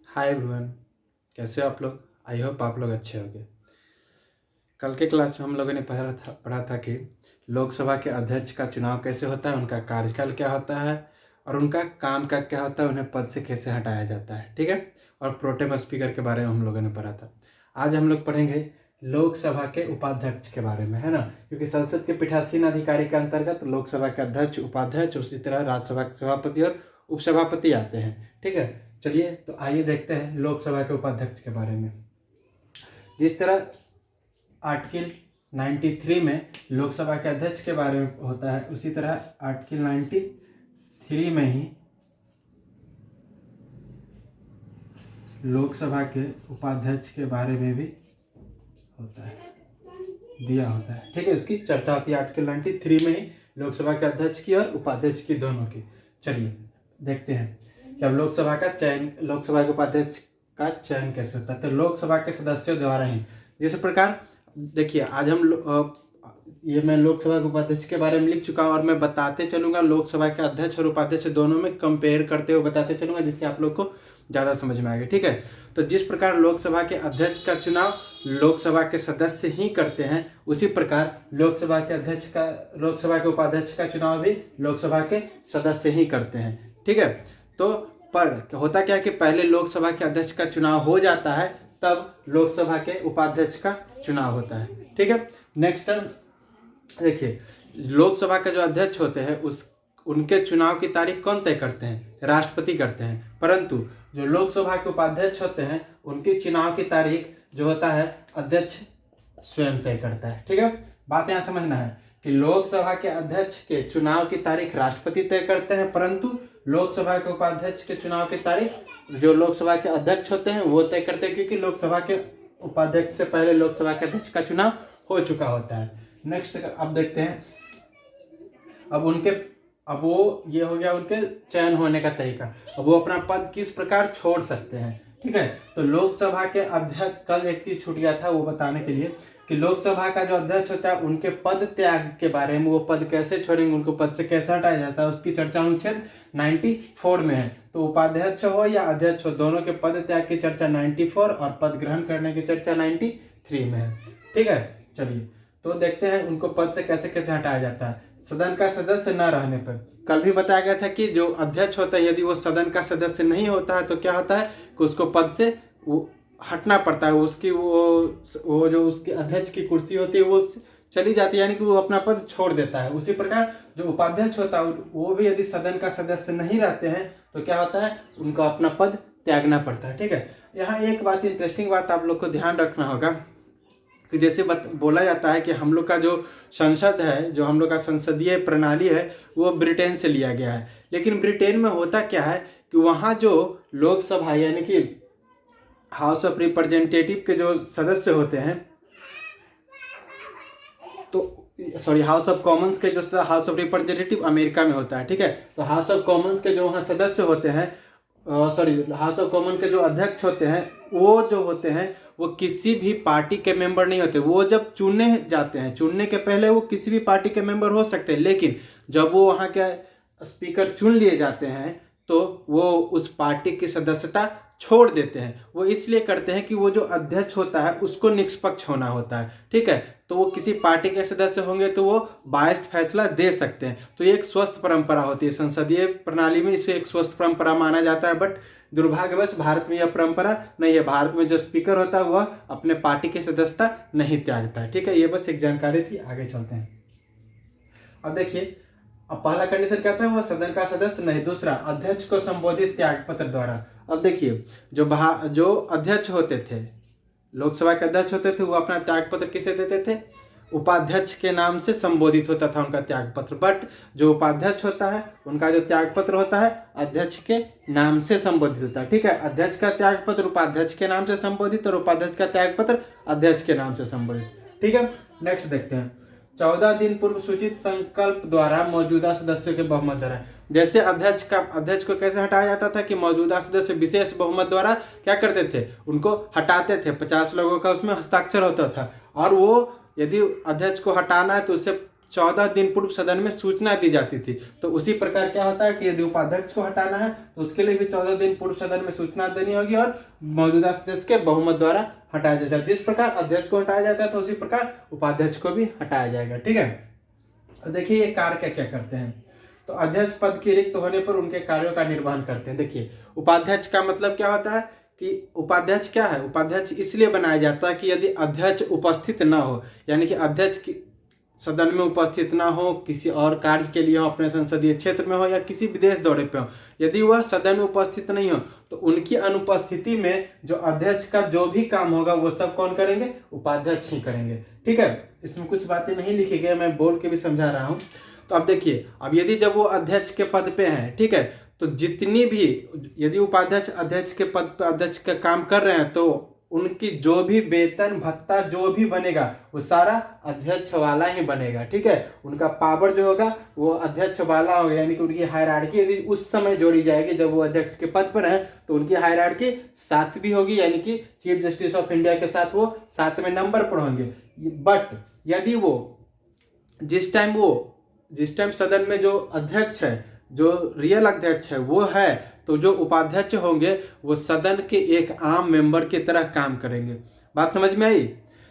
Hi everyone, कैसे हो आप लोग। आई होप आप लोग अच्छे होंगे। कल के क्लास में हम लोगों ने पढ़ा था कि लोकसभा के अध्यक्ष का चुनाव कैसे होता है, उनका कार्यकाल क्या होता है और उनका काम का क्या होता है, उन्हें पद से कैसे हटाया जाता है। ठीक है। और प्रोटेम स्पीकर के बारे में हम लोगों ने पढ़ा था। आज हम लोग पढ़ेंगे लोकसभा के उपाध्यक्ष के बारे में, है ना। क्योंकि संसद के पीठासीन अधिकारी के अंतर्गत लोकसभा के अध्यक्ष, उपाध्यक्ष, उसी तरह राज्यसभा के सभापति और उपसभापति आते हैं। ठीक है। चलिए तो आइए देखते हैं लोकसभा के उपाध्यक्ष के बारे में। जिस तरह आर्टिकल 93 में लोकसभा के अध्यक्ष के बारे में होता है, उसी तरह आर्टिकल 93 में ही लोकसभा के उपाध्यक्ष के बारे में भी होता है, दिया होता है। ठीक है। उसकी चर्चा होती है आर्टिकल 93 में ही लोकसभा के अध्यक्ष की और उपाध्यक्ष की, दोनों की। चलिए देखते हैं कि अब लोकसभा के उपाध्यक्ष का चयन कैसे होता है। तो लोकसभा के सदस्यों द्वारा ही, जिस प्रकार देखिए आज हम ये मैं लोकसभा के उपाध्यक्ष के बारे में लिख चुका हूँ और मैं बताते चलूंगा लोकसभा के अध्यक्ष और उपाध्यक्ष दोनों में कंपेयर करते हुए बताते चलूंगा, जिससे आप लोग को ज़्यादा समझ में आएगा। ठीक है। तो जिस प्रकार लोकसभा के अध्यक्ष का चुनाव लोकसभा के सदस्य ही करते हैं, उसी प्रकार लोकसभा के उपाध्यक्ष का चुनाव भी लोकसभा के सदस्य ही करते हैं। ठीक है। तो पर होता क्या है कि पहले लोकसभा के अध्यक्ष का चुनाव हो जाता है, तब लोकसभा के उपाध्यक्ष का चुनाव होता है। ठीक है। नेक्स्ट देखिए, लोकसभा के जो अध्यक्ष होते हैं उनके चुनाव की तारीख कौन तय करते हैं? राष्ट्रपति करते हैं। परंतु जो लोकसभा के उपाध्यक्ष होते हैं उनके चुनाव की तारीख जो होता है अध्यक्ष स्वयं तय करता है। ठीक है। बात यहाँ समझना है कि लोकसभा के अध्यक्ष के चुनाव की तारीख राष्ट्रपति तय करते हैं, परंतु लोकसभा के उपाध्यक्ष के चुनाव की तारीख जो लोकसभा के अध्यक्ष होते हैं वो तय करते हैं, क्योंकि लोकसभा के उपाध्यक्ष से पहले लोकसभा के अध्यक्ष का चुनाव हो चुका होता है। नेक्स्ट अब देखते हैं, अब वो ये हो गया उनके चयन होने का तरीका। अब वो अपना पद किस प्रकार छोड़ सकते हैं। ठीक है। तो लोकसभा के अध्यक्ष, कल एक चीज छूट गया था वो बताने के लिए कि लोकसभा का जो अध्यक्ष होता है उनके पद त्याग के बारे में, वो पद कैसे छोड़ेंगे, उनको पद से कैसे हटाया जाता है, उसकी चर्चा अनुच्छेद 94 में है। तो उपाध्यक्ष हो या अध्यक्ष हो, दोनों के पद त्याग की चर्चा 94 और पद ग्रहण करने की चर्चा 93 में है। ठीक है। चलिए तो देखते हैं उनको पद से कैसे कैसे हटाया जाता है। सदन का सदस्य न रहने पर, कल भी बताया गया था कि जो अध्यक्ष होता है यदि वो सदन का सदस्य नहीं होता है तो क्या होता है कि उसको पद से वो हटना पड़ता है। उसकी वो जो उसकी अध्यक्ष की कुर्सी होती है वो चली जाती है, यानी कि वो अपना पद छोड़ देता है। उसी प्रकार जो उपाध्यक्ष होता है वो भी यदि सदन का सदस्य नहीं रहते हैं तो क्या होता है, उनको अपना पद त्यागना पड़ता है। ठीक है। यहाँ एक बात, इंटरेस्टिंग बात आप लोग को ध्यान रखना होगा कि जैसे बोला जाता है कि हम लोग का जो संसद है, जो हम लोग का संसदीय प्रणाली है, वो ब्रिटेन से लिया गया है। लेकिन ब्रिटेन में होता क्या है कि वहाँ जो लोकसभा यानी कि हाउस ऑफ रिप्रेजेंटेटिव के जो सदस्य होते हैं, तो हाउस ऑफ कॉमन्स के जो हाउस ऑफ रिप्रेजेंटेटिव अमेरिका में होता है। ठीक है। तो हाउस ऑफ कॉमन्स के जो वहाँ सदस्य होते हैं, हाउस ऑफ कॉमन के जो अध्यक्ष होते हैं वो जो होते हैं वो किसी भी पार्टी के मेंबर नहीं होते। वो जब चुनने जाते हैं, चुनने के पहले वो किसी भी पार्टी के मेंबर हो सकते हैं, लेकिन जब वो वहाँ के स्पीकर चुन लिए जाते हैं तो वो उस पार्टी की सदस्यता छोड़ देते हैं। वो इसलिए करते हैं कि वो जो अध्यक्ष होता है उसको निष्पक्ष होना होता है। ठीक है। तो वो किसी पार्टी के सदस्य होंगे तो वो बायस्ड फैसला दे सकते हैं। तो ये एक स्वस्थ परंपरा होती है संसदीय प्रणाली में, इसे एक स्वस्थ परंपरा माना जाता है। बट दुर्भाग्यवश भारत में यह परंपरा नहीं है। भारत में जो स्पीकर होता है वह अपने पार्टी की सदस्यता नहीं त्यागता है। ठीक है। ये बस एक जानकारी थी। आगे चलते हैं। अब देखिए, अब पहला कंडीशन क्या था, वह सदन का सदस्य नहीं। दूसरा, अध्यक्ष को संबोधित त्यागपत्र द्वारा। अब देखिए, जो अध्यक्ष होते थे, लोकसभा के अध्यक्ष होते थे, वो अपना त्यागपत्र किसे देते थे? उपाध्यक्ष के नाम से संबोधित होता था उनका त्यागपत्र। बट जो उपाध्यक्ष होता है उनका जो त्यागपत्र होता है अध्यक्ष के नाम से संबोधित होता है। ठीक है। अध्यक्ष का त्यागपत्र उपाध्यक्ष के नाम से संबोधित और उपाध्यक्ष का त्यागपत्र अध्यक्ष के नाम से संबोधित। ठीक है। नेक्स्ट देखते हैं, 14 दिन पूर्व सूचित संकल्प द्वारा मौजूदा सदस्यों के बहुमत द्वारा। जैसे अध्यक्ष को कैसे हटाया जाता था कि मौजूदा सदस्य विशेष बहुमत द्वारा क्या करते थे, उनको हटाते थे। 50 लोगों का उसमें हस्ताक्षर होता था और वो यदि अध्यक्ष को हटाना है तो उससे 14 दिन पूर्व सदन में सूचना दी जाती थी। तो उसी प्रकार क्या होता है कि यदि उपाध्यक्ष को हटाना है तो उसके लिए भी 14 दिन पूर्व सदन में सूचना देनी होगी और मौजूदा सदस्य के बहुमत द्वारा हटाया जाता है। जिस प्रकार अध्यक्ष को हटाया जाता है तो उसी प्रकार उपाध्यक्ष को भी हटाया जाएगा। ठीक है, देखिए ये कार्य क्या क्या करते हैं। तो अध्यक्ष पद के रिक्त होने पर उनके कार्यों का निर्वहन करते हैं। देखिए उपाध्यक्ष का मतलब क्या होता है कि उपाध्यक्ष क्या है, उपाध्यक्ष इसलिए बनाया जाता है कि यदि अध्यक्ष उपस्थित ना हो, यानी कि अध्यक्ष की सदन में उपस्थित ना हो, किसी और कार्य के लिए हो, अपने संसदीय क्षेत्र में हो या किसी विदेश दौरे पे हो, यदि वह सदन में उपस्थित नहीं हो तो उनकी अनुपस्थिति में जो अध्यक्ष का जो भी काम होगा वो सब कौन करेंगे, उपाध्यक्ष ही करेंगे। ठीक है, इसमें कुछ बातें नहीं लिखी गई, मैं बोल के भी समझा रहा हूँ। तो अब देखिए, अब यदि जब वो अध्यक्ष के पद पे हैं, ठीक है, तो जितनी भी यदि उपाध्यक्ष अध्यक्ष के पद पर अध्यक्ष का काम कर रहे हैं तो उनकी जो भी वेतन भत्ता जो भी बनेगा वो सारा अध्यक्ष वाला ही बनेगा। ठीक है, उनका पावर जो होगा वो अध्यक्ष वाला होगा, यानी कि उनकी हायरार्की यदि उस समय जोड़ी जाएगी जब वो अध्यक्ष के पद पर हैं तो उनकी हायरार्की 7 भी होगी, यानी कि चीफ जस्टिस ऑफ इंडिया के साथ वो 7वें नंबर पर होंगे। बट यदि वो जिस टाइम सदन में जो अध्यक्ष है, जो रियल अध्यक्ष है वो है, तो जो उपाध्यक्ष होंगे वो सदन के एक आम मेंबर की तरह काम करेंगे। बात समझ में आई?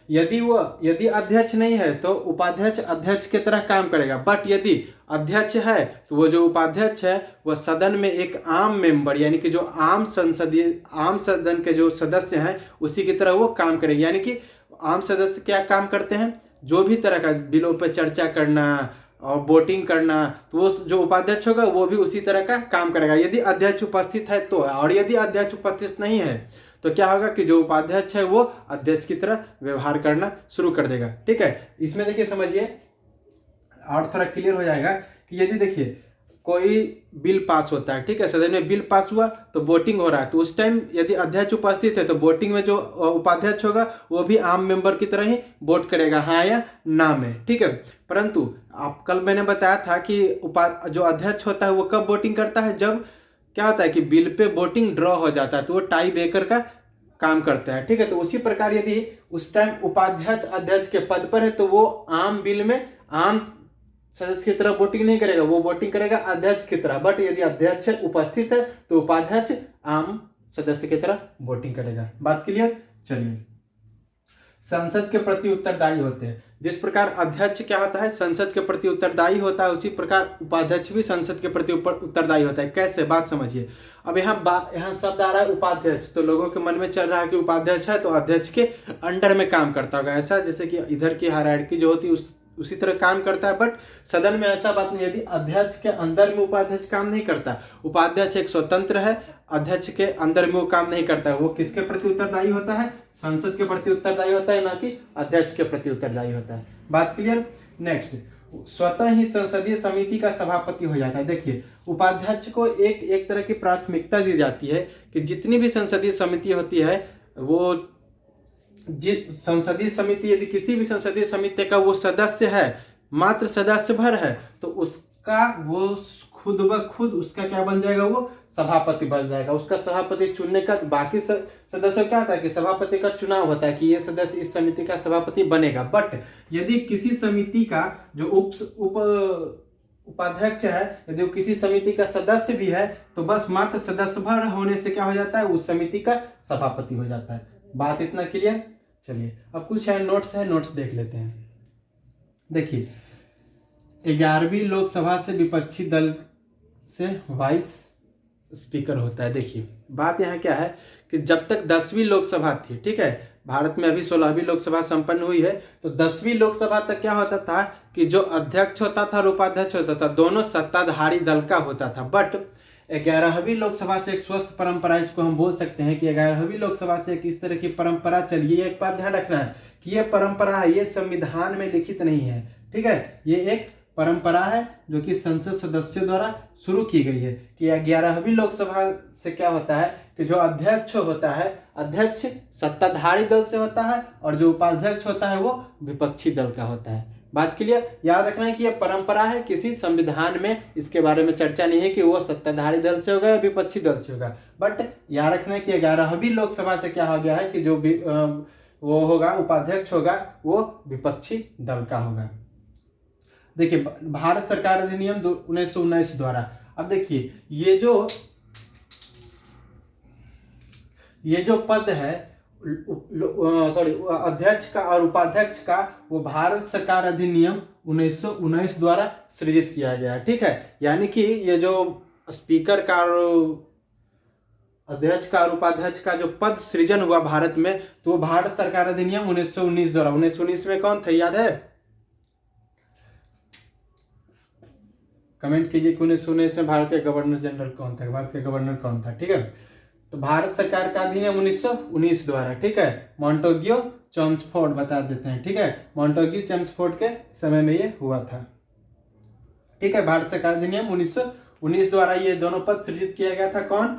यदि अध्यक्ष नहीं है तो उपाध्यक्ष अध्यक्ष की तरह काम करेगा, बट यदि अध्यक्ष है तो वो जो उपाध्यक्ष है वो सदन में एक आम मेंबर, यानी कि जो आम सदन के जो सदस्य हैं उसी की तरह वो काम करेंगे। यानी कि आम सदस्य क्या काम करते हैं, जो भी तरह का बिलों पर चर्चा करना और वोटिंग करना, तो वो जो उपाध्यक्ष होगा वो भी उसी तरह का काम करेगा, यदि अध्यक्ष उपस्थित है तो। और यदि अध्यक्ष उपस्थित नहीं है तो क्या होगा कि जो उपाध्यक्ष है वो अध्यक्ष की तरह व्यवहार करना शुरू कर देगा। ठीक है, इसमें देखिए समझिए और थोड़ा क्लियर हो जाएगा कि यदि देखिए कोई बिल पास होता है, ठीक है, सदन में बिल पास हुआ तो वोटिंग हो रहा है, तो उस टाइम यदि अध्यक्ष उपस्थित है तो वोटिंग में जो उपाध्यक्ष होगा वो भी आम मेंबर की तरह ही वोट करेगा, हाँ या ना में। ठीक है, परंतु आप कल मैंने बताया था कि जो अध्यक्ष होता है वो कब वोटिंग करता है, जब क्या होता है कि बिल पे वोटिंग ड्रॉ हो जाता है तो वो टाई ब्रेकर का काम करता है। ठीक है, तो उसी प्रकार यदि उस टाइम उपाध्यक्ष अध्यक्ष के पद पर है तो वो आम बिल में आम सदस्य की तरह वोटिंग नहीं करेगा, वो वोटिंग करेगा अध्यक्ष की तरह। बट यदि अध्यक्ष उपस्थित है तो उपाध्यक्ष आम सदस्य की तरह वोटिंग करेगा। बात क्लियर? चलिए, संसद के प्रति उत्तरदायी होते हैं। जिस प्रकार अध्यक्ष क्या होता है, संसद के प्रति उत्तरदायी होता है, उसी प्रकार उपाध्यक्ष भी संसद के प्रति उत्तरदायी होता है। कैसे, बात समझिए। अब यहाँ शब्द आ रहा है उपाध्यक्ष, तो लोगों के मन में चल रहा है कि उपाध्यक्ष है तो अध्यक्ष के अंडर में काम करता होगा, ऐसा जैसे कि इधर की हायरार्की जो होती है उसी तरह काम करता है। बट सदन में ऐसा बात नहीं, यदि अध्यक्ष के अंदर में उपाध्यक्ष काम नहीं करता, उपाध्यक्ष एक स्वतंत्र है, अध्यक्ष के अंदर में वो काम नहीं करता है, वो किसके प्रति उत्तरदायी होता है, संसद के प्रति उत्तरदायी होता है, ना कि अध्यक्ष के प्रति उत्तरदायी होता है। बात क्लियर? नेक्स्ट, स्वतः ही संसदीय समिति का सभापति हो जाता है। देखिए, उपाध्यक्ष को एक तरह की प्राथमिकता दी जाती है कि जितनी भी संसदीय समिति होती है वो संसदीय समिति, यदि किसी भी संसदीय समिति का वो सदस्य है, मात्र सदस्य भर है, तो उसका वो खुद ब खुद उसका क्या बन जाएगा, वो सभापति बन जाएगा। उसका सभापति चुनने का बाकी सदस्यों क्या होता है कि सभापति का चुनाव होता है कि ये सदस्य इस समिति का सभापति बनेगा। बट यदि किसी समिति का जो उपाध्यक्ष है, यदि वो किसी समिति का सदस्य भी है तो बस मात्र सदस्य भर होने से क्या हो जाता है, उस समिति का सभापति हो जाता है। बात इतना क्लियर? चलिए, अब कुछ है नोट्स देख लेते हैं। देखिए, 11वीं लोकसभा से विपक्षी दल से वाइस स्पीकर होता है। देखिए, बात यहाँ क्या है कि जब तक 10वीं लोकसभा थी, ठीक है, भारत में अभी 16वीं लोकसभा संपन्न हुई है, तो 10वीं लोकसभा तक क्या होता था कि जो अध्यक्ष होता था और उपाध्यक्ष होता था दोनों सत्ताधारी दल का होता था। बट 11वीं लोकसभा से एक स्वस्थ परंपरा, इसको हम बोल सकते हैं कि 11वीं लोकसभा से एक इस तरह की परंपरा चली है। एक बात ध्यान रखना है कि ये परंपरा है, ये संविधान में लिखित नहीं है, ठीक है, ये एक परंपरा है जो कि संसद सदस्यों द्वारा शुरू की गई है कि 11वीं लोकसभा से क्या होता है कि जो अध्यक्ष होता है, अध्यक्ष सत्ताधारी दल से होता है और जो उपाध्यक्ष होता है वो विपक्षी दल का होता है। बात क्लियर? याद रखना है कि यह परंपरा है, किसी संविधान में इसके बारे में चर्चा नहीं है कि वो सत्ताधारी दल से होगा या विपक्षी दल से होगा। बट याद रखना है कि 11वीं लोकसभा से क्या हो गया है कि जो वो होगा उपाध्यक्ष होगा वो विपक्षी दल का होगा। देखिए भारत सरकार अधिनियम 1919 द्वारा, अब देखिए ये जो पद है अध्यक्ष का और उपाध्यक्ष का, वो भारत सरकार अधिनियम 1919 द्वारा सृजित किया गया है। ठीक है, यानी कि ये जो स्पीकर का और अध्यक्ष का और उपाध्यक्ष का जो पद सृजन हुआ भारत में, तो वो भारत सरकार अधिनियम 1919 द्वारा। 1919 में कौन थे, याद है? कमेंट कीजिए कि 1919 में भारत के गवर्नर जनरल कौन था, भारत के गवर्नर कौन था। ठीक है, तो भारत सरकार का अधिनियम 1919 द्वारा। ठीक है, मॉन्टेग्यू चेम्सफोर्ड बता देते हैं। ठीक है, मॉन्टेग्यू चेम्सफोर्ड के समय में ये हुआ था। ठीक है, भारत सरकार अधिनियम 1919 द्वारा ये दोनों पद सृजित किया गया था। कौन?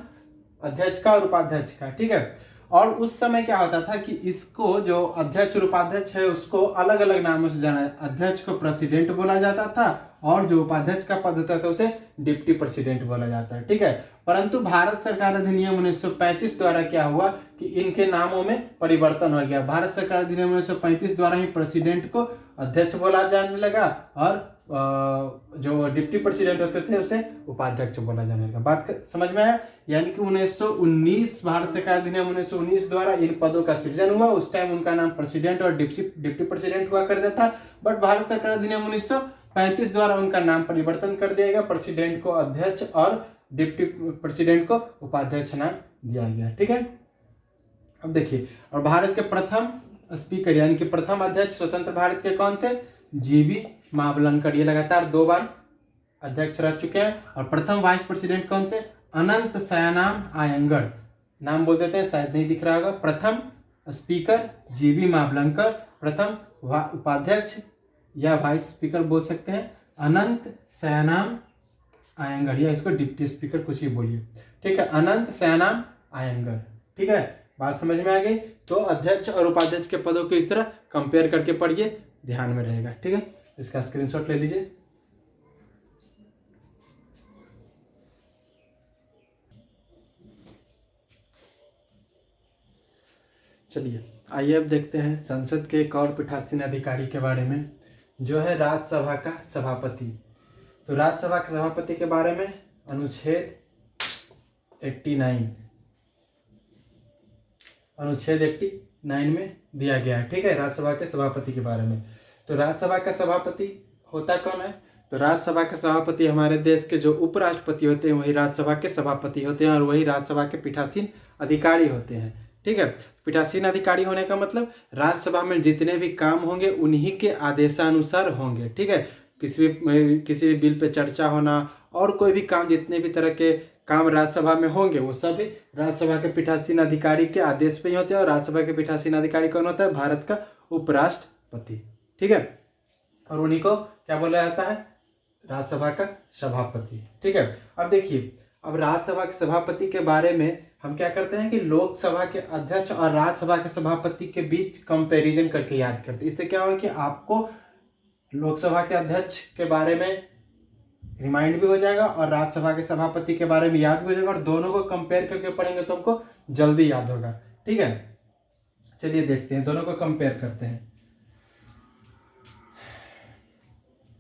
अध्यक्ष का और उपाध्यक्ष का। ठीक है, और उस समय क्या होता था कि इसको जो अध्यक्ष और उपाध्यक्ष है उसको अलग अलग नामों से जाना, अध्यक्ष को प्रेसिडेंट बोला जाता था और जो उपाध्यक्ष का पद होता था उसे डिप्टी प्रेसिडेंट बोला जाता है। ठीक है, परंतु भारत सरकार अधिनियम 1935 द्वारा क्या हुआ कि इनके नामों में परिवर्तन हो गया। भारत सरकार अधिनियम 1935 द्वारा ही प्रेसिडेंट को अध्यक्ष बोला जाने लगा और जो डिप्टी प्रेसिडेंट होते थे उसे उपाध्यक्ष बोला जाने लगा। बात समझ में आया? यानी कि 1919 भारत सरकार अधिनियम 1919 द्वारा इन पदों का सृजन हुआ। उस टाइम उनका नाम प्रेसिडेंट और डिप्टी प्रेसिडेंट हुआ करता था, बट भारत सरकार अधिनियम 1935 द्वारा उनका नाम परिवर्तन कर दिया गया, प्रेसिडेंट को अध्यक्ष और डिप्टी प्रेसिडेंट को उपाध्यक्ष नाम दिया गया। ठीक है, अब देखिए, और भारत के प्रथम स्पीकर यानी कि प्रथम अध्यक्ष स्वतंत्र भारत के कौन थे? जीबी मावलंकर। ये लगातार 2 बार अध्यक्ष रह चुके हैं। और प्रथम वाइस प्रेसिडेंट कौन थे? अनंत सयानाम आयंगर। नाम बोल देते हैं, शायद नहीं दिख रहा होगा। प्रथम स्पीकर जीबी मावलंकर, प्रथम उपाध्यक्ष या वाइस स्पीकर बोल सकते हैं अनंत सयानाम आयंगर, या इसको डिप्टी स्पीकर कुछ ही बोलिए। ठीक है, अनंत सयानाम आयंगर। ठीक है, बात समझ में आ गई? तो अध्यक्ष और उपाध्यक्ष के पदों को इस तरह कंपेयर करके पढ़िए, ध्यान में रहेगा। ठीक है, इसका स्क्रीनशॉट ले लीजिए। चलिए आइए अब देखते हैं संसद के एक और पीठासीन अधिकारी के बारे में, जो है राज्यसभा का सभापति। तो राज्यसभा के सभापति के बारे में अनुच्छेद 89 में दिया गया है। ठीक है, राज्यसभा के सभापति के बारे में। तो राज्यसभा का सभापति होता कौन है? तो राज्यसभा के सभापति हमारे देश के जो उपराष्ट्रपति होते हैं वही राज्यसभा के सभापति होते हैं और वही राज्यसभा के पीठासीन अधिकारी होते हैं। ठीक है, पीठासीन अधिकारी होने का मतलब राज्यसभा में जितने भी काम होंगे उन्हीं के आदेशानुसार होंगे। ठीक है, किसी भी बिल पे चर्चा होना और कोई भी काम, जितने भी तरह के काम राज्यसभा में होंगे वो सभी राज्यसभा के पीठासीन अधिकारी के आदेश पे ही होते हैं। और राज्यसभा के पीठासीन अधिकारी कौन होता है? भारत का उपराष्ट्रपति। ठीक है, और उन्हीं को क्या बोला जाता है? राज्यसभा का सभापति। ठीक है, अब देखिए, अब राज्यसभा के सभापति के बारे में हम क्या करते हैं कि लोकसभा के अध्यक्ष और राज्यसभा के सभापति के बीच कंपैरिजन करके याद करते हैं। इससे क्या होगा कि आपको लोकसभा के अध्यक्ष के बारे में रिमाइंड भी हो जाएगा और राज्यसभा के सभापति के बारे में याद भी हो जाएगा, और दोनों को कंपेयर करके पढ़ेंगे तो हमको जल्दी याद होगा। ठीक है, चलिए देखते हैं, दोनों को कंपेयर करते हैं।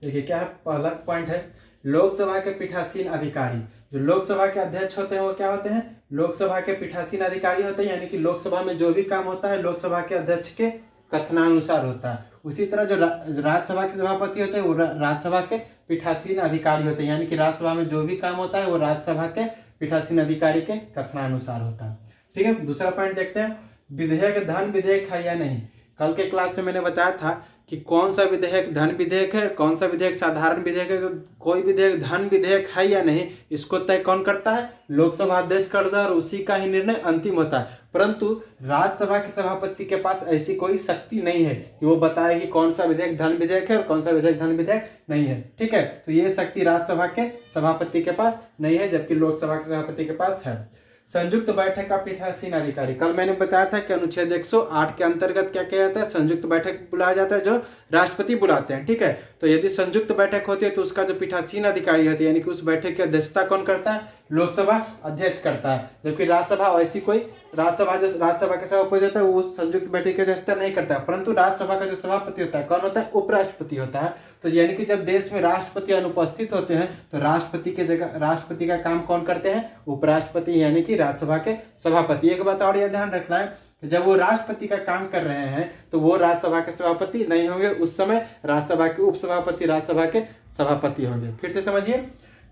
देखिए क्या है, पहला पॉइंट है लोकसभा के पीठासीन अधिकारी। जो लोकसभा के अध्यक्ष होते हैं वो क्या होते हैं? लोकसभा के पीठासीन अधिकारी होते हैं, यानी कि लोकसभा में जो भी काम होता है लोकसभा के अध्यक्ष के कथनानुसार होता है। उसी तरह जो राज्यसभा के सभापति होते हैं वो राज्यसभा के पीठासीन अधिकारी होते हैं, यानी कि राज्यसभा में जो भी काम होता है वो राज्यसभा के पीठासीन अधिकारी के कथनानुसार होता है। ठीक है, दूसरा पॉइंट देखते हैं, विधेयक धन विधेयक है या नहीं। कल के क्लास में मैंने बताया था कि कौन सा विधेयक धन विधेयक है, कौन सा विधेयक साधारण विधेयक है। तो कोई विधेयक धन विधेयक है या नहीं इसको तय कौन करता है? लोकसभा अध्यक्ष करता है और उसी का ही निर्णय अंतिम होता है। परंतु राज्यसभा के सभापति के पास ऐसी कोई शक्ति नहीं है कि वो बताए कि कौन सा विधेयक धन विधेयक है और कौन सा विधेयक धन विधेयक नहीं है। ठीक है, तो ये शक्ति राज्यसभा के सभापति के पास नहीं है, जबकि लोकसभा के सभापति के पास है। संयुक्त बैठक का पीठासीन अधिकारी, कल मैंने बताया था कि अनुच्छेद 108 के अंतर्गत क्या किया जाता है? संयुक्त बैठक बुलाया जाता है, जो राष्ट्रपति बुलाते हैं। ठीक है, तो यदि संयुक्त बैठक होती है तो उसका जो पीठासीन अधिकारी होती है, यानी कि उस बैठक की अध्यक्षता कौन करता है? लोकसभा अध्यक्ष करता है, जबकि राज्यसभा वैसी कोई राज्यसभा जो राज्यसभा के सभापति होता है वो संयुक्त बैठक की अध्यक्षता नहीं करता है, परंतु राज्यसभा का जो सभापति होता है कौन होता है? उपराष्ट्रपति होता है। तो यानी कि जब देश में राष्ट्रपति अनुपस्थित होते हैं तो राष्ट्रपति के जगह राष्ट्रपति का काम कौन करते हैं? उपराष्ट्रपति यानी कि राज्यसभा के सभापति। एक बात और यह ध्यान रखना है कि जब वो राष्ट्रपति का काम कर रहे हैं तो वो राज्यसभा के सभापति नहीं होंगे, उस समय राज्यसभा के उपसभापति राज्यसभा के सभापति होंगे। फिर से समझिए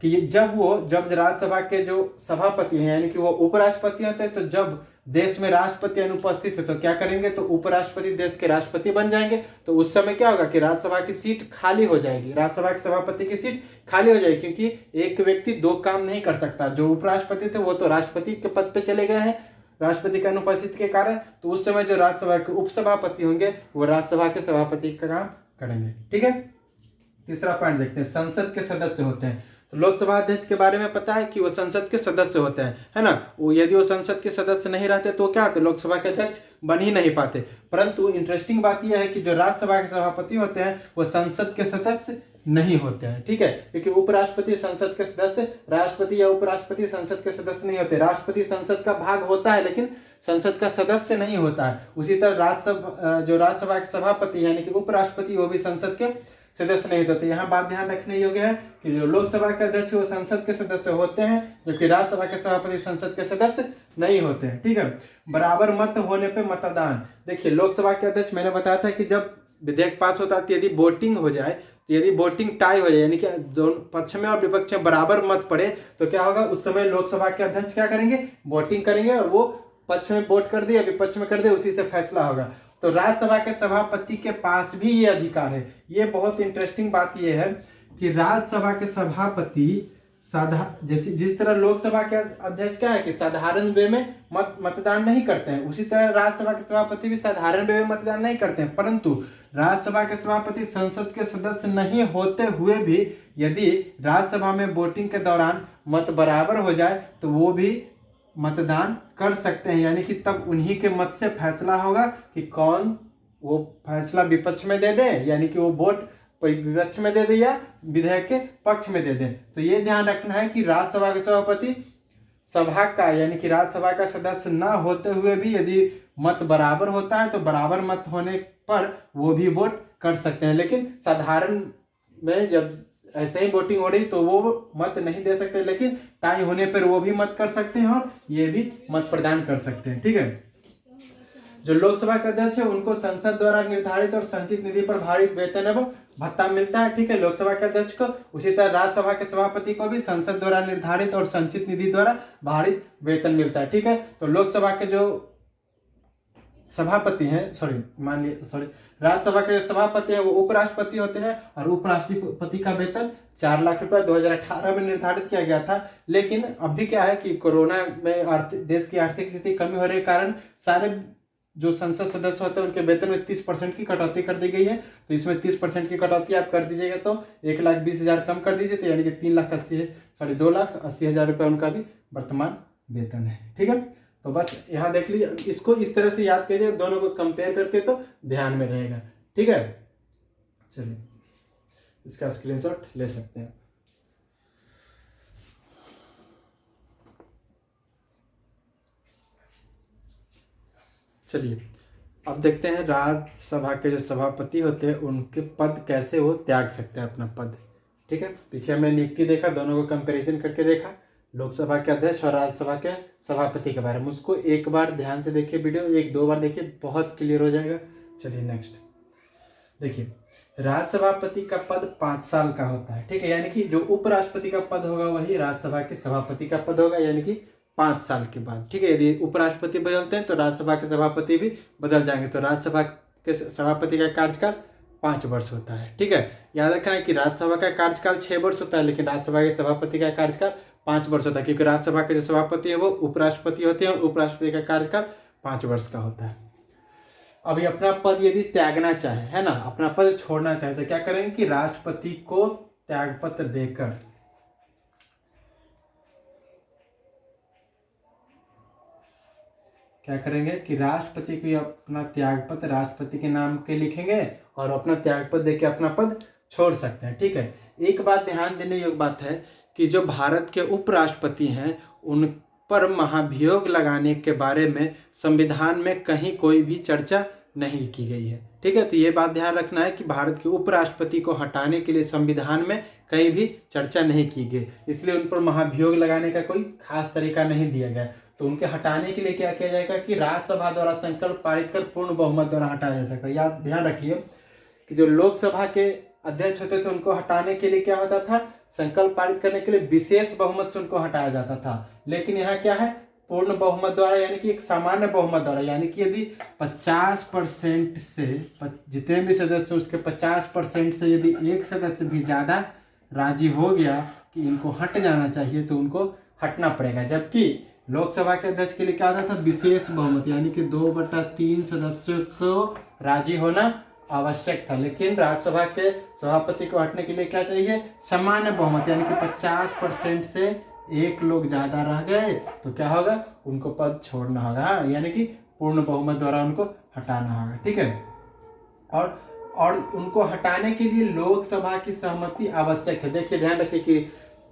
कि जब राज्यसभा के जो सभापति हैं यानी कि वो उपराष्ट्रपति होते हैं, तो जब देश में राष्ट्रपति अनुपस्थित है तो क्या करेंगे? तो उपराष्ट्रपति देश के राष्ट्रपति बन जाएंगे। तो उस समय क्या होगा कि राज्यसभा की सीट खाली हो जाएगी, राज्यसभा के सभापति की सीट खाली हो जाएगी, क्योंकि एक व्यक्ति दो काम नहीं कर सकता। जो उपराष्ट्रपति थे वो तो राष्ट्रपति के पद पे चले गए हैं राष्ट्रपति के अनुपस्थिति के कारण, तो उस समय जो राज्यसभा के उपसभापति होंगे वो राज्यसभा के सभापति का काम करेंगे। ठीक है, तीसरा पॉइंट देखते हैं, संसद के सदस्य होते हैं। तो लोकसभा अध्यक्ष के बारे में पता है कि वो संसद के सदस्य होते हैं, है ना। वो यदि वो संसद के सदस्य नहीं रहते तो क्या होते? लोकसभा के अध्यक्ष बन ही नहीं पाते। परंतु इंटरेस्टिंग बात यह है कि जो राज्यसभा के सभापति होते हैं वो संसद के सदस्य नहीं होते हैं। ठीक है, क्योंकि उपराष्ट्रपति संसद के सदस्य, राष्ट्रपति या उपराष्ट्रपति संसद के सदस्य नहीं होते। राष्ट्रपति संसद का भाग होता है लेकिन संसद का सदस्य नहीं होता है। उसी तरह राज्यसभा के सभापति यानी कि उपराष्ट्रपति वो भी संसद के सदस्य नहीं होते। यहाँ बात ध्यान रखने योग्य है कि जो लोकसभा के अध्यक्ष वो संसद के सदस्य होते हैं, जबकि राज्यसभा के सभापति संसद के सदस्य नहीं होते हैं। ठीक है, बराबर मत होने पे मतदान। देखिए, लोकसभा के अध्यक्ष मैंने बताया था कि जब विधेयक पास होता है तो यदि वोटिंग हो जाए, तो यदि वोटिंग टाई हो जाए यानी कि दोनों पक्ष में और विपक्ष में बराबर मत पड़े तो क्या होगा? उस समय लोकसभा के अध्यक्ष क्या करेंगे? वोटिंग करेंगे और वो पक्ष में वोट कर दे या विपक्ष में कर दे, उसी से फैसला होगा। तो राज्यसभा के सभापति के पास भी ये अधिकार है। ये बहुत इंटरेस्टिंग बात ये है कि राज्यसभा के सभापति जिस तरह लोकसभा के अध्यक्ष क्या है कि साधारण वे में मतदान नहीं करते हैं, उसी तरह राज्यसभा के सभापति भी साधारण वे में मतदान नहीं करते हैं। परंतु राज्यसभा के सभापति संसद के सदस्य नहीं होते हुए भी यदि राज्यसभा में वोटिंग के दौरान मत बराबर हो जाए तो वो भी मतदान कर सकते हैं, यानी कि तब उन्हीं के मत से फैसला होगा कि कौन वो फैसला विपक्ष में दे दे, यानी कि वो वोट विपक्ष में दे दे या विधेयक के पक्ष में दे दे। तो ये ध्यान रखना है कि राज्यसभा के सभापति सभा का यानी कि राज्यसभा का सदस्य न होते हुए भी यदि मत बराबर होता है तो बराबर मत होने पर वो भी वोट कर सकते हैं। लेकिन साधारण में जब ऐसे ही वोटिंग हो रही तो वो मत नहीं दे सकते, लेकिन टाई होने पर वो भी मत कर सकते हैं और ये भी मत प्रदान कर सकते हैं। ठीक है, जो लोकसभा के अध्यक्ष है उनको संसद द्वारा निर्धारित और संचित निधि पर भारित वेतन एवं भत्ता मिलता है। ठीक है, लोकसभा के अध्यक्ष को, उसी तरह राज्यसभा के सभापति को भी संसद द्वारा निर्धारित और संचित निधि द्वारा भारित वेतन मिलता है। ठीक है, तो लोकसभा के जो सभापति हैं राज्यसभा के जो सभापति हैं वो उपराष्ट्रपति होते हैं और उपराष्ट्रपति का वेतन 4 लाख रुपए 2018 में निर्धारित किया गया था। लेकिन अभी क्या है कि कोरोना में देश की आर्थिक स्थिति कमी होने के कारण सारे जो संसद सदस्य होते हैं उनके वेतन में 30% की कटौती कर दी गई है। तो इसमें 30% की कटौती आप कर दीजिएगा तो 1,20,000 कम कर दीजिए, तो यानी कि 2,80,000 रुपये उनका भी वर्तमान वेतन है। ठीक है, तो बस यहाँ देख लीजिए, इसको इस तरह से याद कीजिए, दोनों को कंपेयर करके तो ध्यान में रहेगा। ठीक है, चलिए इसका स्क्रीनशॉट ले सकते हैं। चलिए अब देखते हैं राज्यसभा के जो सभापति होते हैं उनके पद कैसे वो त्याग सकते हैं अपना पद। ठीक है, पीछे हमने नियुक्ति देखा, दोनों को कंपैरिजन करके देखा, लोकसभा के अध्यक्ष और राज्यसभा के सभापति के बारे में। उसको एक बार ध्यान से देखिए, वीडियो 1-2 बार देखिए, बहुत क्लियर हो जाएगा। चलिए नेक्स्ट देखिए, राज्यसभापति का पद 5 साल का होता है। ठीक है, यानी कि जो उपराष्ट्रपति का पद होगा वही राज्यसभा के सभापति का पद होगा, यानी कि 5 साल के बाद। ठीक है, यदि उपराष्ट्रपति बदलते हैं तो राज्यसभा के सभापति भी बदल जाएंगे। तो राज्यसभा के सभापति का कार्यकाल 5 वर्ष होता है। ठीक है, याद रखना है कि राज्यसभा का कार्यकाल 6 वर्ष होता है, लेकिन राज्यसभा के सभापति का कार्यकाल 5 वर्ष होता है, क्योंकि राज्यसभा के जो सभापति है वो उपराष्ट्रपति होते हैं और उपराष्ट्रपति का कार्यकाल 5 वर्ष का होता है। अभी अपना पद यदि त्यागना चाहे, है ना, अपना पद छोड़ना चाहे तो क्या करेंगे कि राष्ट्रपति को त्यागपत्र देकर क्या करेंगे कि राष्ट्रपति को अपना त्यागपत्र राष्ट्रपति के नाम के लिखेंगे और अपना त्यागपत्र देके अपना पद छोड़ सकते हैं। ठीक है, एक बात ध्यान देने योग्य बात है कि जो भारत के उपराष्ट्रपति हैं उन पर महाभियोग लगाने के बारे में संविधान में कहीं कोई भी चर्चा नहीं की गई है। ठीक है, तो ये बात ध्यान रखना है कि भारत के उपराष्ट्रपति को हटाने के लिए संविधान में कहीं भी चर्चा नहीं की गई, इसलिए उन पर महाभियोग लगाने का कोई खास तरीका नहीं दिया गया। तो उनके हटाने के लिए क्या किया जाएगा कि राज्यसभा द्वारा संकल्प पारित कर पूर्ण बहुमत द्वारा हटाया जा सकता है। याद ध्यान रखिए कि जो लोकसभा के अध्यक्ष होते थे उनको हटाने के लिए क्या होता था, संकल्प पारित करने के लिए विशेष बहुमत से उनको हटाया जाता था। लेकिन यहाँ क्या है, पूर्ण बहुमत द्वारा, यानी कि एक सामान्य बहुमत द्वारा, यानी कि यदि 50% से जितने भी सदस्य उसके 50% से यदि एक सदस्य भी ज़्यादा राजी हो गया कि इनको हट जाना चाहिए तो उनको हटना पड़ेगा। जबकि लोकसभा के अध्यक्ष के लिए क्या होता था, विशेष बहुमत, यानी कि 2/3 सदस्यों को राजी होना आवश्यक था। लेकिन राज्यसभा के सभापति को हटने के लिए क्या चाहिए, सामान्य बहुमत, यानी कि 50% से एक लोग ज्यादा रह गए तो क्या होगा, उनको पद छोड़ना होगा, यानी कि पूर्ण बहुमत द्वारा उनको हटाना होगा। ठीक है, और उनको हटाने के लिए लोकसभा की सहमति आवश्यक है। देखिए ध्यान रखिए कि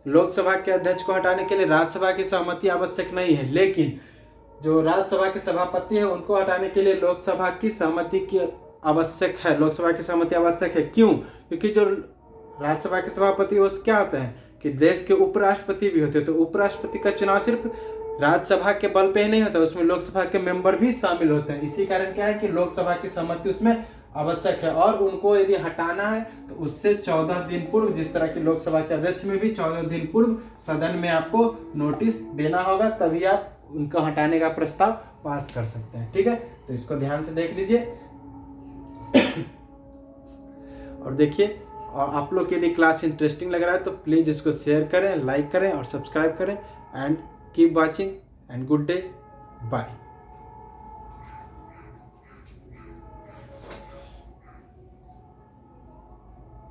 लोकसभा के अध्यक्ष को हटाने के लिए राज्यसभा की सहमति आवश्यक नहीं है, लेकिन जो राज्यसभा के सभापति है उनको हटाने के लिए लोकसभा की सहमति की आवश्यक है। लोकसभा की सहमति आवश्यक है, क्यों? क्योंकि जो राज्यसभा के सभापति वो क्या होते हैं कि देश के उपराष्ट्रपति भी होते हैं। तो उपराष्ट्रपति का चुनाव सिर्फ राज्यसभा के बल पे ही नहीं होता, उसमें लोकसभा के मेंबर भी शामिल होते हैं। इसी कारण क्या है कि लोकसभा की सहमति उसमें आवश्यक है। और उनको यदि हटाना है तो उससे 14 दिन पूर्व, जिस तरह की लोकसभा के अध्यक्ष में भी 14 दिन पूर्व सदन में आपको नोटिस देना होगा, तभी आप उनको हटाने का प्रस्ताव पास कर सकते हैं। ठीक है, तो इसको ध्यान से देख लीजिए। और देखिए, और आप लोग के लिए क्लास इंटरेस्टिंग लग रहा है तो प्लीज़ इसको शेयर करें, लाइक करें और सब्सक्राइब करें। And keep watching and good day, bye.